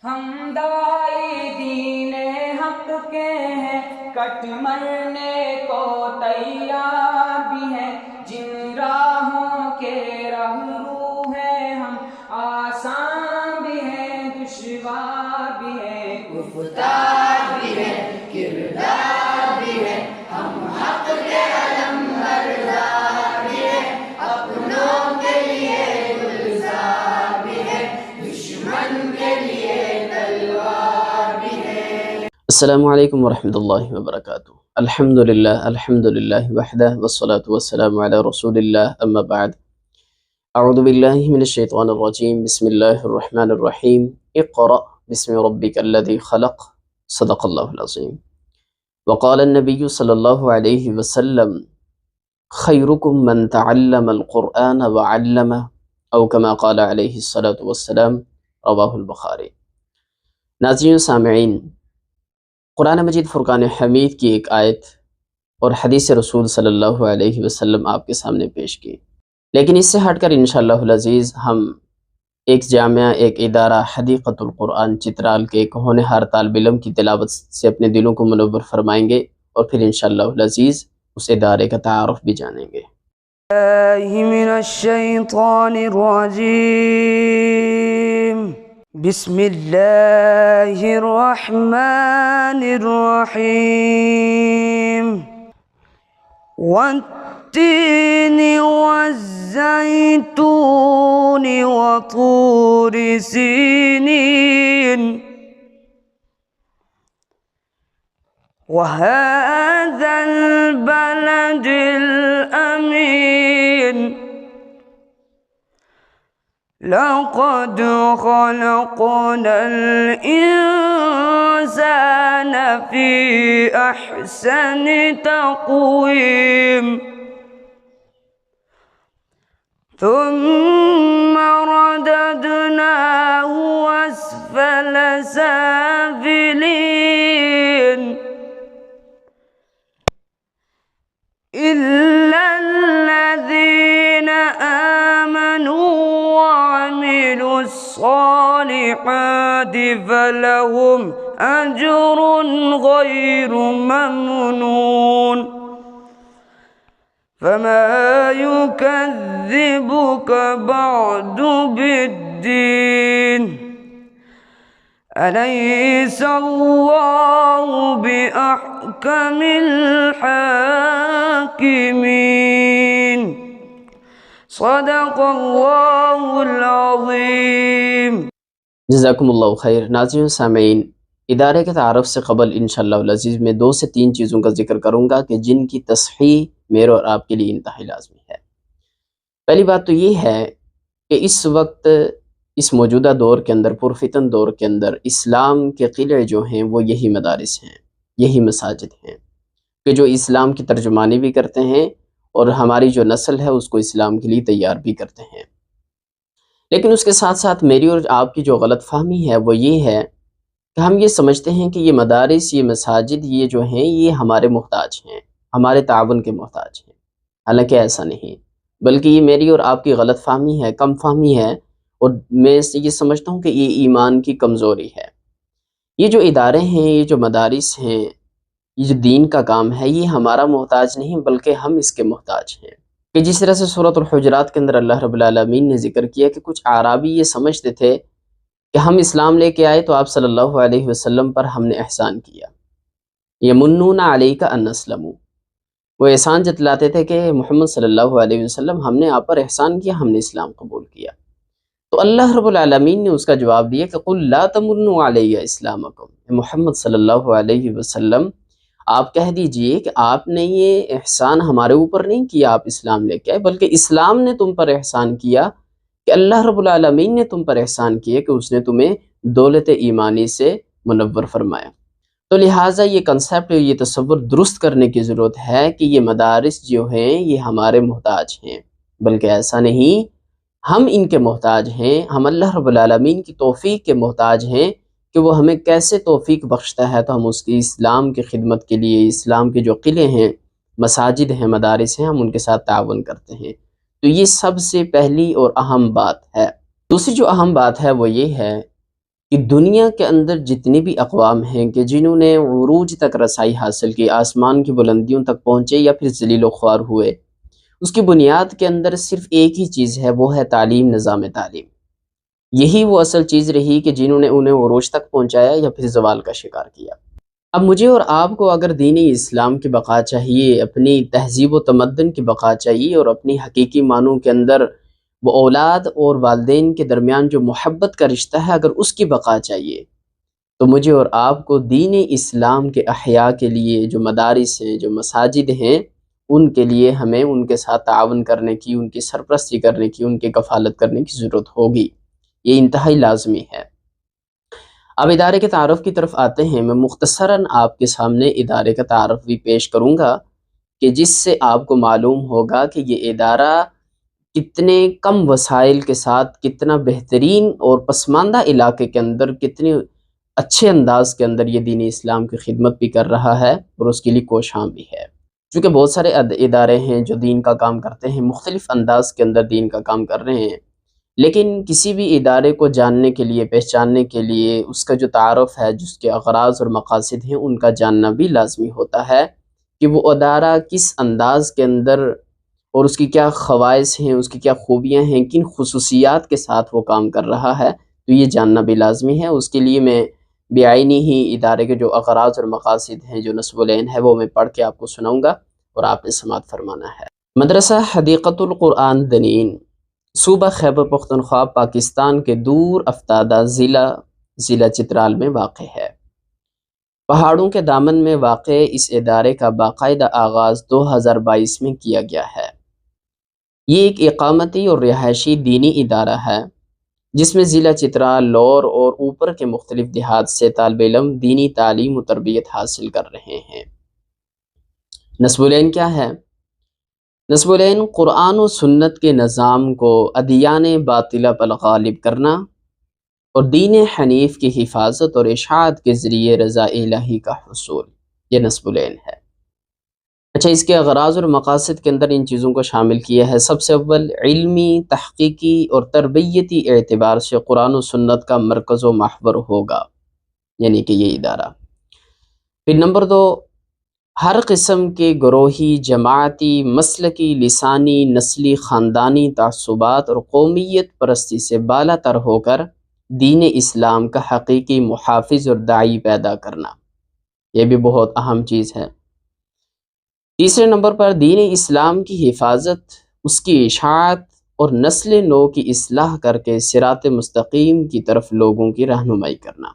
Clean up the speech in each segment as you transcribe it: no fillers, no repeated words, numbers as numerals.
ہم دائی دین حق کے ہیں، کٹ مرنے کو تیار بھی ہیں، جن راہوں کے رہنما ہیں ہم، آسان بھی ہیں دشوار بھی ہیں، گفتار بھی ہے کردار بھی ہے، ہم حق کے علم بردار بھی ہیں، اپنوں کے لیے گلزار بھی ہے، دشمن کے لیے تلوار بھی ہے۔ السلام علیکم ورحمۃ اللہ وبرکاتہ۔ الحمدللہ وحدہ والصلاة والسلام علی رسول اللہ، اما بعد، اعوذ باللہ من الشیطان الرجیم، بسم اللہ الرحمن الرحیم، اقرأ بسم ربک الذی خلق، صدق اللہ العظیم۔ وقال النبی صلی اللہ علیہ وسلم، خیرکم من تعلم القرآن وعلمہ، او کما قال علیہ الصلاة والسلام، رواہ البخاری۔ ناظرین و سامعین، قرآن مجید فرقان حمید کی ایک آیت اور حدیث رسول صلی اللہ علیہ وسلم آپ کے سامنے پیش کی، لیکن اس سے ہٹ کر انشاءاللہ العزیز ہم ایک جامعہ، ایک ادارہ حدیقۃ القرآن چترال کے ایک ہونہار طالب علم کی تلاوت سے اپنے دلوں کو منور فرمائیں گے، اور پھر انشاءاللہ العزیز اس ادارے کا تعارف بھی جانیں گے۔ من الشیطان الرجیم، بسم اللہ الرحمن الرحیم، والتین والزیتون وطور سینین وهذا البلد الأمين، لقد خلقنا الإنسان في أحسن تقويم، ثم رددناه أسفل سافلين، إلا الذين آمنوا وعملوا الصالحات فلهم أجر غير ممنون، فما يكذبك بعد بالدين، أليس الله بأحكم الحاكمين، صدق اللہ العظیم۔ جزاکم اللہ خیر۔ ناظرین و سامعین، ادارے کے تعارف سے قبل انشاءاللہ العزیز میں 2 سے 3 چیزوں کا ذکر کروں گا کہ جن کی تصحیح میرے اور آپ کے لیے انتہائی لازمی ہے۔ پہلی بات تو یہ ہے کہ اس وقت اس موجودہ دور کے اندر، پرفتن دور کے اندر، اسلام کے قلعے جو ہیں وہ یہی مدارس ہیں، یہی مساجد ہیں کہ جو اسلام کی ترجمانی بھی کرتے ہیں اور ہماری جو نسل ہے اس کو اسلام کے لیے تیار بھی کرتے ہیں۔ لیکن اس کے ساتھ ساتھ میری اور آپ کی جو غلط فہمی ہے وہ یہ ہے کہ ہم یہ سمجھتے ہیں کہ یہ مدارس، یہ مساجد، یہ جو ہیں یہ ہمارے محتاج ہیں، ہمارے تعاون کے محتاج ہیں، حالانکہ ایسا نہیں، بلکہ یہ میری اور آپ کی غلط فہمی ہے، کم فہمی ہے، اور میں یہ سمجھتا ہوں کہ یہ ایمان کی کمزوری ہے۔ یہ جو ادارے ہیں، یہ جو مدارس ہیں، یہ جو دین کا کام ہے، یہ ہمارا محتاج نہیں بلکہ ہم اس کے محتاج ہیں۔ کہ جس طرح سے سورۃ الحجرات کے اندر اللہ رب العالمین نے ذکر کیا کہ کچھ اعرابی یہ سمجھتے تھے کہ ہم اسلام لے کے آئے تو آپ صلی اللہ علیہ وسلم پر ہم نے احسان کیا، یمنون علیک ان اسلموا، وہ احسان جتلاتے تھے کہ محمد صلی اللہ علیہ وسلم ہم نے آپ پر احسان کیا، ہم نے اسلام قبول کیا۔ تو اللہ رب العالمین نے اس کا جواب دیا کہ قل لا تمنوا علی اسلامکم، محمد صلی اللہ علیہ وسلم آپ کہہ دیجئے کہ آپ نے یہ احسان ہمارے اوپر نہیں کیا، آپ اسلام لے کے آئے، بلکہ اسلام نے تم پر احسان کیا، کہ اللہ رب العالمین نے تم پر احسان کیا کہ اس نے تمہیں دولت ایمانی سے منور فرمایا۔ تو لہٰذا یہ کنسیپٹ، یہ تصور درست کرنے کی ضرورت ہے کہ یہ مدارس جو ہیں یہ ہمارے محتاج ہیں، بلکہ ایسا نہیں، ہم ان کے محتاج ہیں، ہم اللہ رب العالمین کی توفیق کے محتاج ہیں کہ وہ ہمیں کیسے توفیق بخشتا ہے، تو ہم اس کی اسلام کی خدمت کے لیے، اسلام کے جو قلعے ہیں، مساجد ہیں، مدارس ہیں، ہم ان کے ساتھ تعاون کرتے ہیں۔ تو یہ سب سے پہلی اور اہم بات ہے۔ دوسری جو اہم بات ہے وہ یہ ہے کہ دنیا کے اندر جتنی بھی اقوام ہیں کہ جنہوں نے عروج تک رسائی حاصل کی، آسمان کی بلندیوں تک پہنچے یا پھر ذلیل و خوار ہوئے، اس کی بنیاد کے اندر صرف ایک ہی چیز ہے، وہ ہے تعلیم، نظام تعلیم۔ یہی وہ اصل چیز رہی کہ جنہوں نے انہیں عروج تک پہنچایا یا پھر زوال کا شکار کیا۔ اب مجھے اور آپ کو اگر دین اسلام کی بقا چاہیے، اپنی تہذیب و تمدن کی بقا چاہیے، اور اپنی حقیقی معنوں کے اندر وہ اولاد اور والدین کے درمیان جو محبت کا رشتہ ہے، اگر اس کی بقا چاہیے، تو مجھے اور آپ کو دین اسلام کے احیاء کے لیے جو مدارس ہیں، جو مساجد ہیں، ان کے لیے ہمیں ان کے ساتھ تعاون کرنے کی، ان کی سرپرستی کرنے کی، ان کی کفالت کرنے کی ضرورت ہوگی۔ یہ انتہائی لازمی ہے۔ اب ادارے کے تعارف کی طرف آتے ہیں۔ میں مختصراً آپ کے سامنے ادارے کا تعارف بھی پیش کروں گا کہ جس سے آپ کو معلوم ہوگا کہ یہ ادارہ کتنے کم وسائل کے ساتھ، کتنا بہترین اور پسماندہ علاقے کے اندر، کتنے اچھے انداز کے اندر یہ دین اسلام کی خدمت بھی کر رہا ہے اور اس کے لیے کوشاں بھی ہے۔ چونکہ بہت سارے ادارے ہیں جو دین کا کام کرتے ہیں، مختلف انداز کے اندر دین کا کام کر رہے ہیں، لیکن کسی بھی ادارے کو جاننے کے لیے، پہچاننے کے لیے، اس کا جو تعارف ہے، جس کے اغراض اور مقاصد ہیں، ان کا جاننا بھی لازمی ہوتا ہے کہ وہ ادارہ کس انداز کے اندر اور اس کی کیا خواص ہیں، اس کی کیا خوبیاں ہیں، کن خصوصیات کے ساتھ وہ کام کر رہا ہے، تو یہ جاننا بھی لازمی ہے۔ اس کے لیے میں بعینی ہی ادارے کے جو اغراض اور مقاصد ہیں، جو نصب العین ہے، وہ میں پڑھ کے آپ کو سناؤں گا اور آپ نے سماعت فرمانا ہے۔ مدرسہ حدیقۃ القرآن دنین صوبہ خیبر پختونخوا، پاکستان کے دور افتادہ ضلع چترال میں واقع ہے۔ پہاڑوں کے دامن میں واقع اس ادارے کا باقاعدہ آغاز 2022 میں کیا گیا ہے۔ یہ ایک اقامتی اور رہائشی دینی ادارہ ہے جس میں ضلع چترال، لور اور اوپر کے مختلف دیہات سے طالب علم دینی تعلیم و تربیت حاصل کر رہے ہیں۔ نصب العین کیا ہے؟ نصب العین قرآن و سنت کے نظام کو ادیان باطلہ پر غالب کرنا اور دین حنیف کی حفاظت اور اشاعت کے ذریعے رضا الہی کا حصول، یہ نصب العین ہے۔ اچھا، اس کے اغراض اور مقاصد کے اندر ان چیزوں کو شامل کیا ہے۔ سب سے اول علمی، تحقیقی اور تربیتی اعتبار سے قرآن و سنت کا مرکز و محور ہوگا، یعنی کہ یہ ادارہ۔ پھر نمبر 2، ہر قسم کے گروہی، جماعتی، مسلکی، لسانی، نسلی، خاندانی تعصبات اور قومیت پرستی سے بالا تر ہو کر دین اسلام کا حقیقی محافظ اور داعی پیدا کرنا، یہ بھی بہت اہم چیز ہے۔ تیسرے نمبر پر دین اسلام کی حفاظت، اس کی اشاعت اور نسل نو کی اصلاح کر کے صراط مستقیم کی طرف لوگوں کی رہنمائی کرنا۔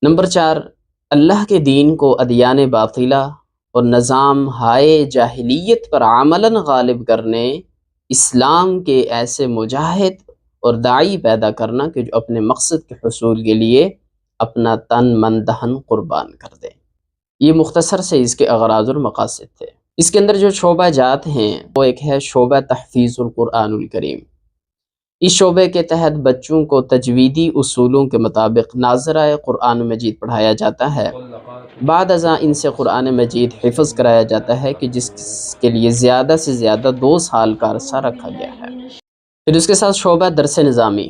نمبر 4، اللہ کے دین کو ادیان باطلہ اور نظام ہائے جاہلیت پر عملاً غالب کرنے اسلام کے ایسے مجاہد اور داعی پیدا کرنا کہ جو اپنے مقصد کے حصول کے لیے اپنا تن من دہن قربان کر دیں۔ یہ مختصر سے اس کے اغراض اور مقاصد تھے۔ اس کے اندر جو شعبہ جات ہیں وہ ایک ہے شعبہ تحفیظ القرآن الکریم۔ اس شعبے کے تحت بچوں کو تجویدی اصولوں کے مطابق ناظرہ قرآن مجید پڑھایا جاتا ہے۔ بعد ازاں ان سے قرآن مجید حفظ کرایا جاتا ہے کہ جس کے لیے زیادہ سے زیادہ 2 سال کا عرصہ رکھا گیا ہے۔ پھر اس کے ساتھ شعبہ درس نظامی۔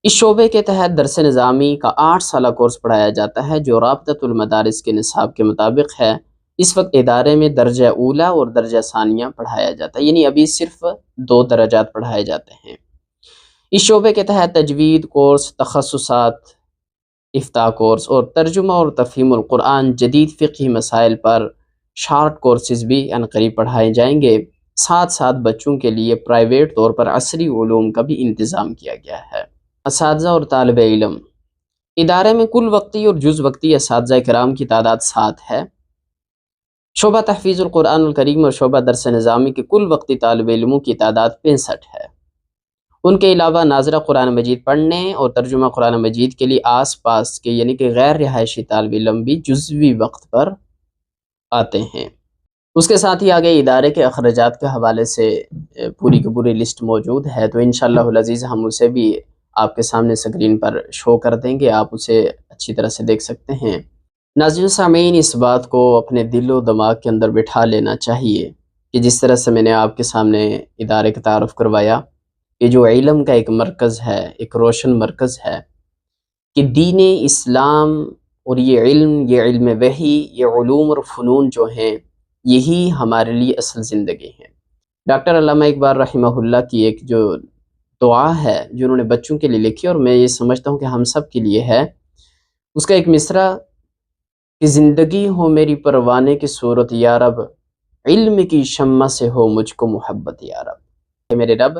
اس شعبے کے تحت درس نظامی کا 8 سالہ کورس پڑھایا جاتا ہے جو رابطۃ المدارس کے نصاب کے مطابق ہے۔ اس وقت ادارے میں درجہ اولا اور درجہ ثانیہ پڑھایا جاتا ہے، یعنی ابھی صرف 2 درجات پڑھائے جاتے ہیں۔ اس شعبے کے تحت تجوید کورس، تخصصات، افتاء کورس اور ترجمہ اور تفہیم القرآن، جدید فقہی مسائل پر شارٹ کورسز بھی عنقریب پڑھائے جائیں گے۔ ساتھ ساتھ بچوں کے لیے پرائیویٹ طور پر عصری علوم کا بھی انتظام کیا گیا ہے۔ اساتذہ اور طالب علم۔ ادارے میں کل وقتی اور جز وقتی اساتذہ کرام کی تعداد 7 ہے۔ شعبہ تحفیظ القرآن الکریم اور شعبہ درس نظامی کے کل وقتی طالب علموں کی تعداد 65 ہے۔ ان کے علاوہ ناظرہ قرآن مجید پڑھنے اور ترجمہ قرآن مجید کے لیے آس پاس کے یعنی کہ غیر رہائشی طالب علم بھی جزوی وقت پر آتے ہیں۔ اس کے ساتھ ہی آگے ادارے کے اخراجات کے حوالے سے پوری کی پوری لسٹ موجود ہے، تو انشاءاللہ العزیز ہم اسے بھی آپ کے سامنے اسکرین پر شو کر دیں گے، آپ اسے اچھی طرح سے دیکھ سکتے ہیں۔ ناظرین سامعین، اس بات کو اپنے دل و دماغ کے اندر بٹھا لینا چاہیے کہ جس طرح سے میں نے آپ کے سامنے ادارے کا تعارف کروایا کہ جو علم کا ایک مرکز ہے، ایک روشن مرکز ہے، کہ دین اسلام اور یہ علم وحی، یہ علوم اور فنون جو ہیں یہی ہمارے لیے اصل زندگی ہے۔ ڈاکٹر علامہ اقبال رحمہ اللہ کی ایک جو دعا ہے جو انہوں نے بچوں کے لیے لکھی، اور میں یہ سمجھتا ہوں کہ ہم سب کے لیے ہے، اس کا ایک مصرع کہ زندگی ہو میری پروانے کی صورت یا رب، علم کی شمع سے ہو مجھ کو محبت یا رب، کہ میرے رب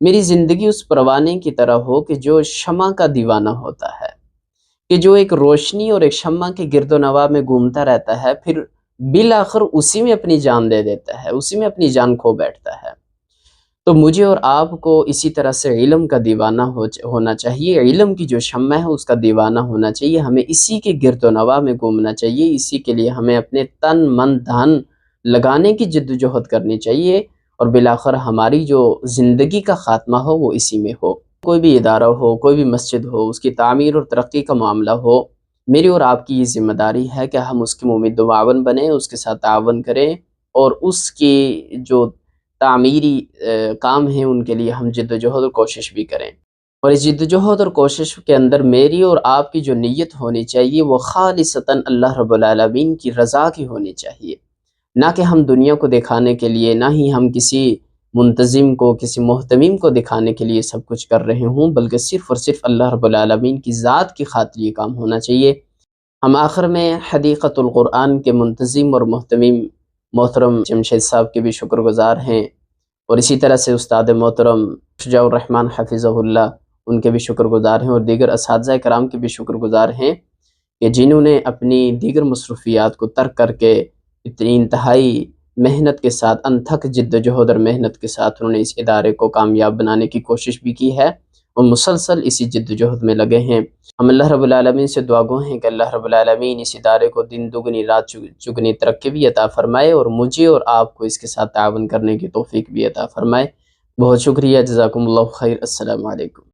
میری زندگی اس پروانے کی طرح ہو کہ جو شمع کا دیوانہ ہوتا ہے، کہ جو ایک روشنی اور ایک شمع کے گرد و نواح میں گھومتا رہتا ہے، پھر بالآخر اسی میں اپنی جان دے دیتا ہے، اسی میں اپنی جان کھو بیٹھتا ہے۔ تو مجھے اور آپ کو اسی طرح سے علم کا دیوانہ ہونا چاہیے، علم کی جو شمع ہے اس کا دیوانہ ہونا چاہیے، ہمیں اسی کے گرد و نواح میں گھومنا چاہیے، اسی کے لیے ہمیں اپنے تن من دھن لگانے کی جد و جہد کرنی چاہیے، اور بالآخر ہماری جو زندگی کا خاتمہ ہو وہ اسی میں ہو۔ کوئی بھی ادارہ ہو، کوئی بھی مسجد ہو، اس کی تعمیر اور ترقی کا معاملہ ہو، میری اور آپ کی یہ ذمہ داری ہے کہ ہم اس کے ممد و معاون بنیں، اس کے ساتھ تعاون کریں، اور اس کی جو تعمیری کام ہیں ان کے لیے ہم جد و جہد اور کوشش بھی کریں۔ اور اس جد و جہد اور کوشش کے اندر میری اور آپ کی جو نیت ہونی چاہیے وہ خالصتاً اللہ رب العالمین کی رضا کی ہونی چاہیے، نہ کہ ہم دنیا کو دکھانے کے لیے، نہ ہی ہم کسی منتظم کو، کسی محتمیم کو دکھانے کے لیے سب کچھ کر رہے ہوں، بلکہ صرف اور صرف اللہ رب العالمین کی ذات کی خاطر یہ کام ہونا چاہیے۔ ہم آخر میں حدیقۃ القرآن کے منتظم اور محتمیم محترم جمشید صاحب کے بھی شکر گزار ہیں، اور اسی طرح سے استاد محترم شجاع الرحمن حفظہ اللہ ان کے بھی شکر گزار ہیں، اور دیگر اساتذہ کرام کے بھی شکر گزار ہیں کہ جنہوں نے اپنی دیگر مصروفیات کو ترک کر کے اتنی انتہائی محنت کے ساتھ، انتھک جد و جہد اور محنت کے ساتھ انہوں نے اس ادارے کو کامیاب بنانے کی کوشش بھی کی ہے، اور مسلسل اسی جد و جہد میں لگے ہیں۔ ہم اللہ رب العالمین سے دعا گو ہیں کہ اللہ رب العالمین اس ادارے کو دن دگنی رات چگنی ترقی بھی عطا فرمائے، اور مجھے اور آپ کو اس کے ساتھ تعاون کرنے کی توفیق بھی عطا فرمائے۔ بہت شکریہ، جزاکم اللہ خیر، السلام علیکم۔